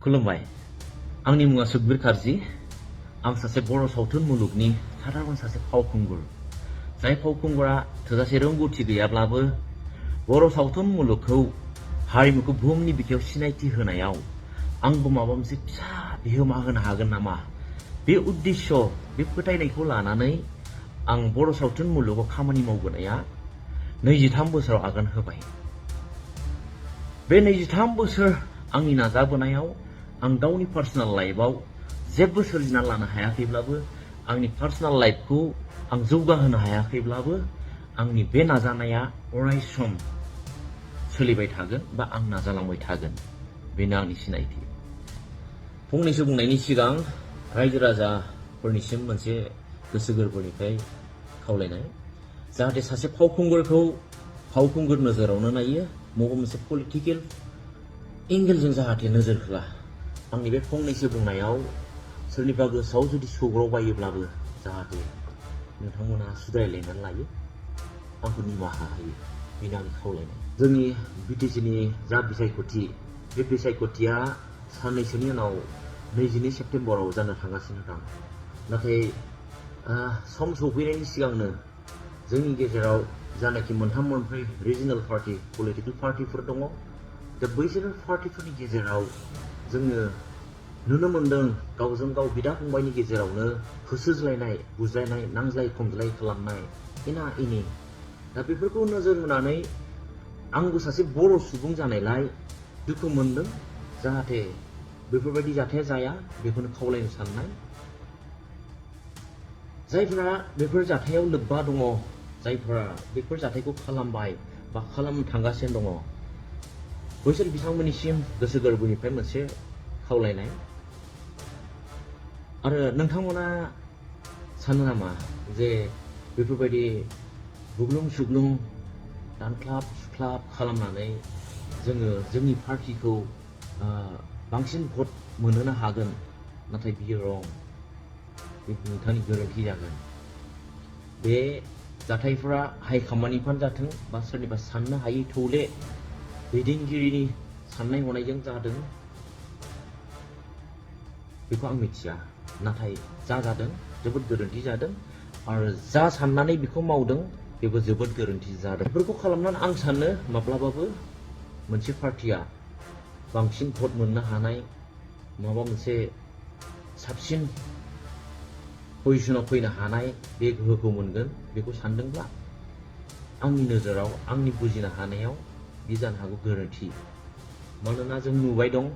खुलुमबाय आंनि मुङा सुखबीर कार्जी आं सासे बर' सावथुन मुलुगनि साधारन सासे फावखुंगुर जाय फावखुंगुरा थोजासे रोंगौथि गैयाब्लाबो बर' सावथुन मुलुगखौ हारिमुखौ बुहुमनि बिखायाव सिनायथि होनायाव आंबो माबा मोनसे फिसा बिहोमा होनो हागोन नामा बे उद्देश्य बे फोथायनायखौ लानानै आं बर' सावथुन मुलुगाव खामानि मावबोनाया 23 बोसोराव आगान होबाय बे 23 बोसोर आंनि नाजाबोनायाव आं गावनि पार्सोनेल लाइफआव जेबो सोरजिना लानो हायाखैब्लाबो आंनि पार्सोनेल लाइफखौ आं जौगाहोनो हायाखैब्लाबो आंनि बे नाजानाया अराय सम सोलिबाय थागोन बा आं नाजालांबाय थागोन बेनो आंनि सिनायथि फंनैसो बुंनायनि सिगां रायजो राजाफोरनिसिम मोनसे गोसो गोरबोनिफ्राय खावलायनाय जाहाथे सासे फावखुंगुरखौ फावखुंगुर नोजोरावनो नायो माबा मोनसे पलिटिकेल एंगेलजों जाहाथे नोजोर होआ आंनि बे फंनैसो बुंनायाव सोरनिबा गोसोआव जुदि सौग्रावबायोब्लाबो जाहाथे नोंथांमोना सुद्रायलायनानै लायो आंखौ निमाहा होयो बेनो आंनि खावलायनाय जोंनि बिटिसिनि जा बिसायख'थि बे बिसायख'थिया साननैसोनि उनाव 22 सेप्तेम्बराव जानो थांगासिनो दं नाथाय सम सौफैनायनि सिगांनो जोंनि गेजेराव जानाखि मोनथाम मोनब्रै रिजनेल पार्टी पलिटिकल पार्टीफोर दङ दा बैसोर पार्टीफोरनि गेजेराव जोङो नुनो मोनदों गावजों गाव बिदा फंबायनि गेजेरावनो होसोज्लायनाय बुज्लायनाय नांज्लाय खमज्लाय खालामनाय एना एनि दा बेफोरखौ नोजोर होनानै आंबो सासे बर' सुबुं जानायलाय दुखु मोनदों जाहाथे बेफोरबायदि जाथाया जाया बेखौनो खावलायनो साननाय जायफोरा बेफोर जाथायाव लोब्बा दङ जायफोरा बेफोर जाथायखौ खालामबाय बा खालामनो थांगासिनो दङ बैसोर बिथांमोननिसिम गोसो गोरबोनिफ्राय मोनसे खावलायनाय आरो नोंथांमोना सानो नामा जे बेफोरबायदि बुग्लुं सुग्लुं दानख्लाब सुख्लाब खालामनानै जोङो जोंनि पार्टीखौ बांसिन भट मोनहोनो हागोन नाथाय बियो रं बे नोंथांनि गोरोन्थि जागोन बे जाथायफोरा हाइकमान्डनिफ्राय जाथों बा सोरनिबा साननो हायै थौले दैदेनगिरिनि साननाय हनायजों जादों बेखौ आं मिथिया नाथाय जा जादों जोबोद गोरोन्थि जादों आरो जा साननानै बेखौ मावदों बेबो जोबोद गोरोन्थि जादों बेफोरखौ खालामनानै आं सानो माब्लाबाबो मोनसे पार्टीया बांसिन भट मोननो हानाय माबा मोनसे साबसिन पजिशनाव फैनो हानाय बे गोहोखौ मोनगोन बेखौ सानदोंब्ला आंनि नोजोराव आंनि बुजिनो हानायाव बे जानो हागौ गोरोन्थि मानोना जों नुबाय दं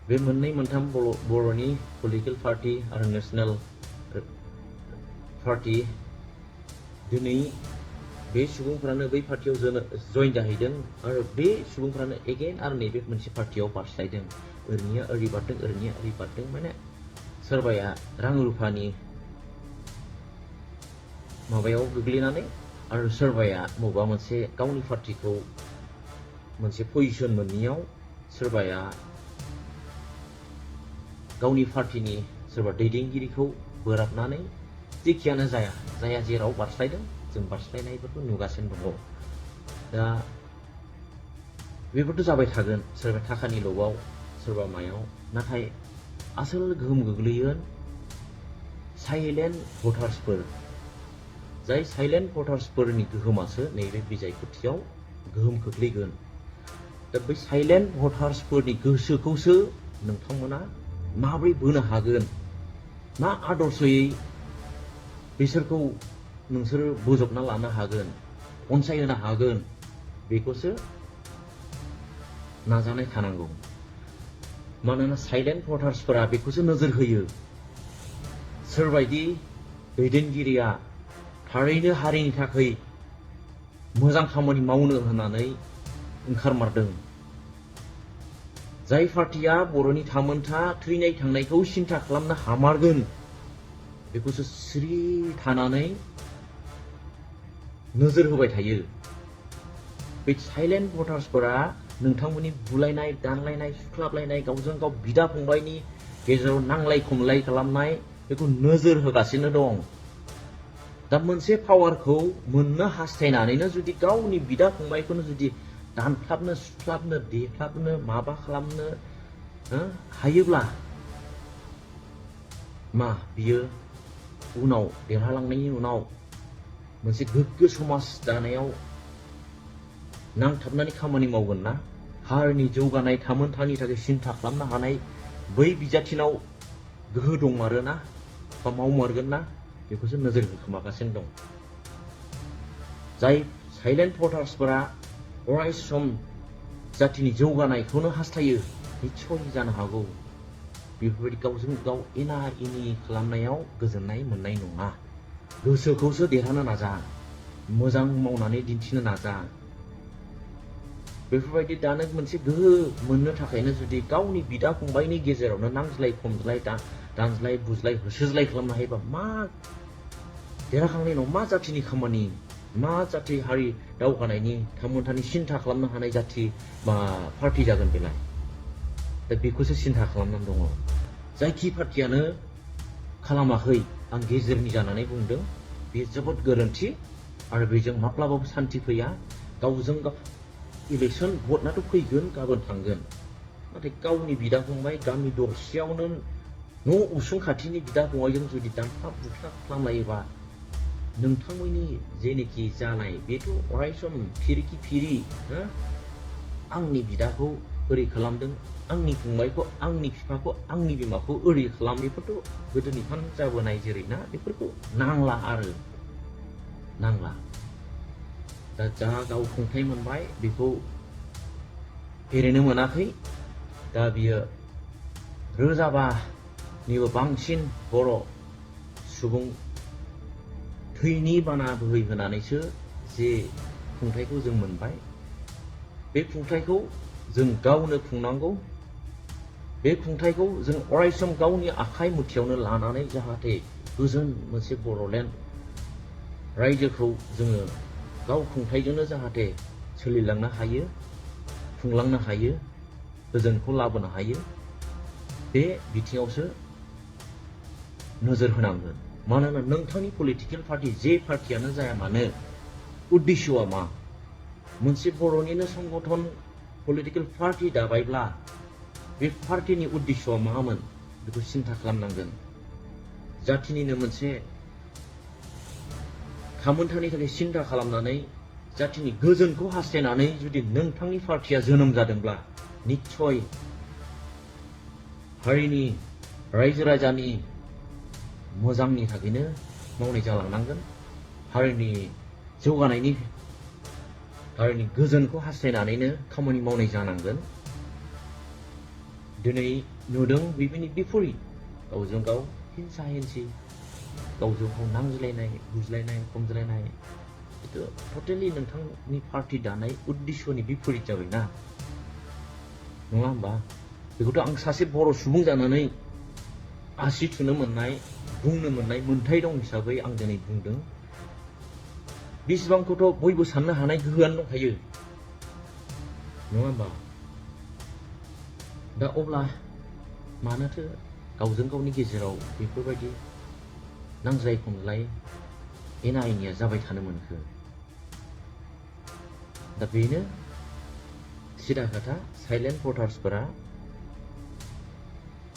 बे मोननै मोनथाम बर'नि पलिटिकल पार्टी आरो नेशनेल पार्टी दिनै बे सुबुंफ्रानो बै पार्टीयाव जइन जाहैदों आरो बे सुबुंफ्रानो एगेन आरो नैबे मोनसे पार्टीयाव बारस्लायदों ओरैनिया ओरै बारदों ओरैनिया ओरै बारदों माने सोरबाया रां रुफानि माबायाव गोग्लैनानै आरो सोरबाया बबेबा मोनसे गावनि पार्टीखौ मोनसे पजिशन मोनैयाव सोरबाया गावनि पार्टीनि सोरबा दैदेनगिरिखौ बोराबनानै जेखियानो जाया जेराव बारस्लायदों जों बारस्लायनायफोरखौ नुगासिनो दङ दा बेफोरथ' जाबाय थागोन सोरबा थाखानि लबाव सोरबा मायाव नाथाय आसोल गोहोम गोग्लैयो साइलेन्ट भटार्सफोर जाय साइलेन्ट भटार्सफोरनि गोहोमासो नैबे बिसायख'थियाव गोहोम खोख्लैगोन दा बै साइलेन्ट भटार्सफोरनि गोसोखौसो नोंथांमोना माबोरै बोनो हागोन मा आदर्शयै बिसोरखौ नोंसोरो बोजबना लानो हागोन अनसायहोनो हागोन बेखौसो नाजानाय थानांगौ मानोना साइलेन्ट भटार्सफोरा बेखौसो नोजोर होयो सोरबायदि दैदेनगिरिया थारैनो हारिनि थाखाय मोजां खामानि मावनो होननानै ओंखारमारदों जाय पार्टीया बर'नि थामोनथा थैनाय थांनायखौ सिन्था खालामनो हामारगोन बेखौसो सिरि थानानै नोजोर होबाय थायो बे साइलेन्ट भटार्सफोरा नोंथांमोननि बुलायनाय दानलायनाय सुख्लाबलायनाय गावजों गाव बिदा फंबायनि गेजेराव नांलाय खमलाय खालामनाय बेखौ नोजोर होगासिनो दं दा मोनसे पावारखौ मोननो हास्थायनानैनो जुदि गावनि बिदा फंबायखौनो जुदि दानख्लाबनो सुख्लाबनो देख्लाबनो माबा खालामनो हायोब्ला मा बियो उनाव देरहालांनायनि उनाव मोनसे गोग्गो समाज दानायाव नांथाबनानै खामानि मावगोन ना हारिनि जौगानाय थामोनथानि थाखाय सिन्था खालामनो हानाय बै बिजाथिनाव गोहो दंमारो ना बा मावमारगोन ना बेखौसो नोजोर होखोमागासिनो दं जाय साइलेन्ट भटार्सफोरा अराय सम जातिनि जौगानायखौनो हास्थायो निस्सय जानो हागौ बेफोरबायदि गावजों गाव एना एनि खालामनायाव गोजोननाय मोननाय नङा गोसोखौसो देरहानो नाजा मोजां मावनानै दिन्थिनो नाजा बेफोरबायदि दानो मोनसे गोहो मोननो थाखायनो जुदि गावनि बिदा फंबायनि गेजेरावनो नांज्लाय खमज्लाय दानज्लाय बुज्लाय होसोज्लाय खालामनो हायोबा मा देरहाखांनायनि उनाव मा जातिनि खामानि मा जाति हारि दावगानायनि थामोनथानि सिन्था खालामनो हानाय जाति बा पार्टि जागोन बेलाय दा बेखौसो सिन्था खालामनानै दङ जायखि पार्टियानो खालामाखै आं गेजेरनि जानानै बुंदों बे जोबोद गोरोन्थि आरो बेजों माब्लाबाबो सान्थि फैया गावजों गाव इलेक्सन भटनाथ' फैगोन गाबोन थांगोन नाथाय गावनि बिदा फंबाय गामि दरसेयावनो न' उसुं खाथिनि बिदा फंबायजों जुदि दानख्लाब बुख्लाब खालामलायोबा नोंथांमोननि जेनोखि जानाय बेथ' अराय सम फिरिखि फिरि आंनि बिदाखौ ओरै खालामदों आंनि फंबायखौ आंनि बिफाखौ आंनि बिमाखौ ओरै खालाम बेफोरथ' गोदोनिफ्रायनो जाबोनाय जेरै ना बेफोरखौ नांला आरो नांला दा जा गाव खुंथाय मोनबाय बेखौ फेरेनो मोनाखै दा बियो रोजाबानिबो बांसिन बर' सुबुं थैनि बाना बोहैहोनानैसो जे खुंथायखौ जों मोनबाय बे खुंथायखौ जों गावनो खुंनांगौ बे खुंथायखौ जों अरायसम गावनि आखाइ मुथियावनो लानानै जाहाथे गोजोन मोनसे बर'लेण्ड रायजोखौ जोङो गाव खुंथायजोंनो जाहाथे सोलिलांनो हायो खुंलांनो हायो गोजोनखौ लाबोनो हायो बे बिथिङावसो नोजोर होनांगोन मानोना नोंथांनि पलिटिकेल पार्टि जे पार्टियानो जाया मानो उद्देश्यआ मा मोनसे बर'निनो संगठन पलिटिकेल पार्टि दाबायब्ला बे पार्टिनि उद्देश्यआ मामोन बेखौ सिन्था खालामनांगोन जातिनिनो मोनसे थामोनथानि थाखाय सिन्था खालामनानै जातिनि गोजोनखौ हास्थायनानै जुदि नोंथांनि पार्टिया जोनोम जादोंब्ला निस्सय हारिनि रायजो राजानि मोजांनि थाखायनो मावनाय जालांनांगोन हारिनि जौगानायनि हारिनि गोजोनखौ हास्थायनानैनो खामानि मावनाय जानांगोन दिनै नुदों बेनि बिपरित गावजों गाव हिंसा हिंसि गावजों गाव नांज्लायनाय बुज्लायनाय खमज्लायनाय बेथ' टटेलि नोंथांनि पार्टि दानाय उद्देश्यनि बिपरित जाबायना नङा होमबा बेखौथ' आं सासे बर' सुबुं जानानै आसि थुनो मोननाय बुंनो मोननाय मोन्थाय दं हिसाबै आं दिनै बुंदों बेसेबांखौथ' बयबो साननो हानाय गोहोआनो दंखायो नङा होमबा दा अब्ला मानोथो गावजों गावनि गेजेराव बेफोरबायदि नांज्लाय खमज्लाय एना एनिया जाबाय थानो मोनखो दा बेनो सिदा खोथा साइलेन्ट भटार्सफोरा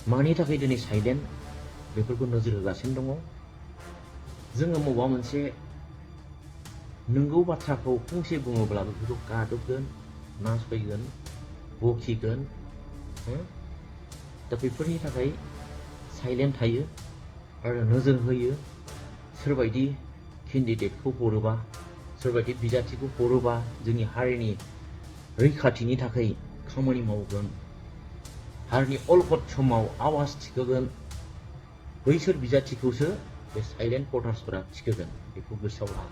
मानि थाखाय दिनै साइलेन्ट बेफोरखौ नोजोर होगासिनो दङ जोङो बबेबा मोनसे नंगौ बाथ्राखौ फंसे बुङोब्लाबो बेखौ गादबगोन नासयगोन बखिगोन दा बेफोरनि थाखाय साइलेन्ट थायो आरो नोजोर होयो सोरबायदि केन्डिडेटखौ हरोबा सोरबायदि बिजाथिखौ हरोबा जोंनि हारिनि रैखाथिनि थाखाय खामानि मावगोन हारिनि अलखद समाव आवाज थिखोगोन बैसोर बिजाथिखौसो बे साइलेन्ट भटार्सफोरा थिखोगोन बेखौ गोसोआव ला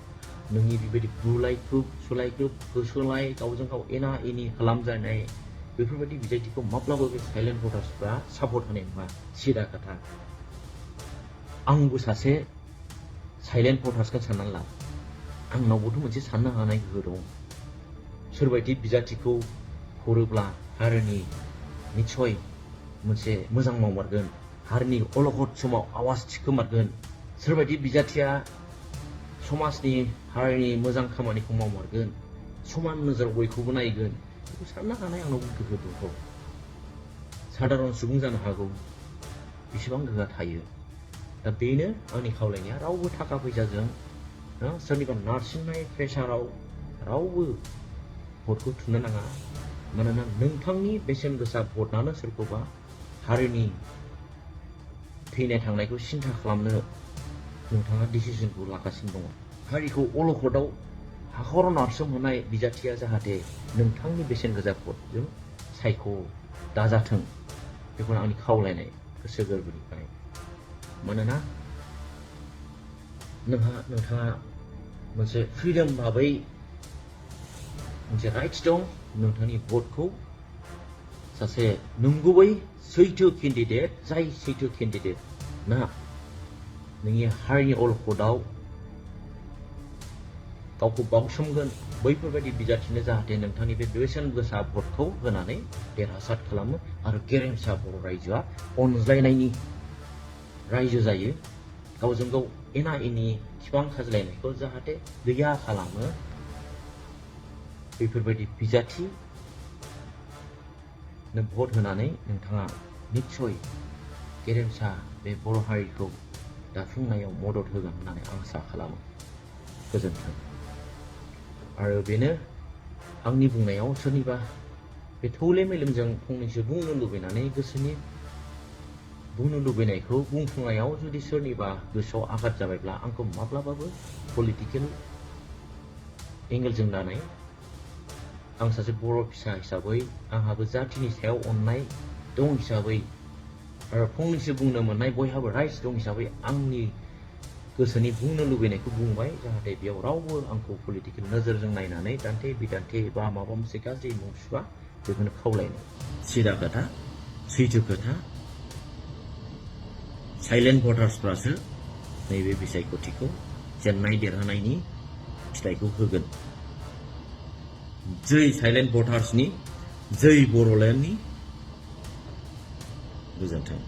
नोंनि बेबायदि बुलायख्रुब सुलायख्रुब होसोलाय गावजों गाव एना एनि खालामजानाय बेफोरबायदि बिजाथिखौ माब्लाबो बे साइलेन्ट भटार्सफ्रा सापर्ट होनाय नङा सिदा खोथा आंबो सासे साइलेन्ट भटार्सखौ साननानै ला आंनावबोथ' मोनसे साननो हानाय गोहो दं सोरबायदि बिजाथिखौ हरोब्ला हारिनि निस्सय मोनसे मोजां मावमारगोन हारिनि अलखद समाव आवाज थिखोमारगोन सोरबायदि बिजाथिया समाजनि हारिनि मोजां खामानिखौ मावमारगोन समान नोजोराव बयखौबो नायगोन बेखौ साननो हानाय आंनाव गोहो दङ साधारन सुबुं जानो हागौ बेसेबां गोहोआ थायो दा बेनो आंनि खावलायनाया रावबो थाखा फैसाजों सोरनिबा नारसिननाय प्रेसाराव रावबो भटखौ थुनो नाङा मानोना नोंथांनि बेसेन गोसा भटआनो सोरखौबा हारिनि थैनाय थांनायखौ सिन्था खालामनो नोंथाङा डिसिजनखौ लागासिनो दङ हारिखौ अलखदाव हाखराव नारसोमहोनाय बिजाथिया जाहाथे नोंथांनि बेसेन गोसा भटजों सायख' दाजाथों बेखौनो आंनि खावलायनाय गोसो गोरबोनिफ्राय मानोना नोंथाङा मोनसे फ्रिडम भाबै मोनसे राइट्स दं नोंथांनि भटखौ सासे नंगुबै सैथो केन्डिडेट जाय सैथो केन्डिडेट ना नोंनि हारिनि अलखदाव गावखौ बावसोमगोन बैफोरबायदि बिजाथिनो जाहाथे नोंथांनि बे बेसेन गोसा भटखौ होनानै देरहासार खालामो आरो गेरेमसा बर' रायजोआ अनज्लायनायनि रायजो जायो गावजों गाव एना एनि बिफां खाज्लायनायखौ जाहाथे गैया खालामो बेफोरबायदि बिजाथि भट होनानै नोंथाङा निस्सय गेरेमसा बे बर' हारिखौ दाफुंनायाव मदद होगोन होननानै आं आसा खालामो गोजोन्थों आरो बेनो आंनि बुंनायाव सोरनिबा बे थौले मेलेमजों फंनैसो बुंनो लुबैनानै गोसोनि बुंनो लुबैनायखौ बुंफुंनायाव जुदि सोरनिबा गोसोआव आघात जाबायब्ला आंखौ माब्लाबाबो पलिटिकेल एंगेलजों दानाय आं सासे बर' फिसा हिसाबै आंहाबो जाथिनि सायाव अननाय दं हिसाबै आरो फंनैसो बुंनो मोननाय बयहाबो राइट्स दं हिसाबै आंनि गोसोनि बुंनो लुबैनायखौ बुंबाय जाहाथे बेयाव रावबो आंखौ पलिटिकेल नोजोरजों नायनानै दान्थे बिदान्थे बा माबा मोनसे गाज्रि मुं सुवा बेखौनो खावलायनाय सिदा खोथा सैथो खोथा साइलेन्ट भटार्सफ्रासो नैबे बिसायख'थिखौ जेननाय देरहानायनि फिथाइखौ होगोन जै साइलेन्ट भटार्सनि जै बर'लेण्डनि गोजोन्थों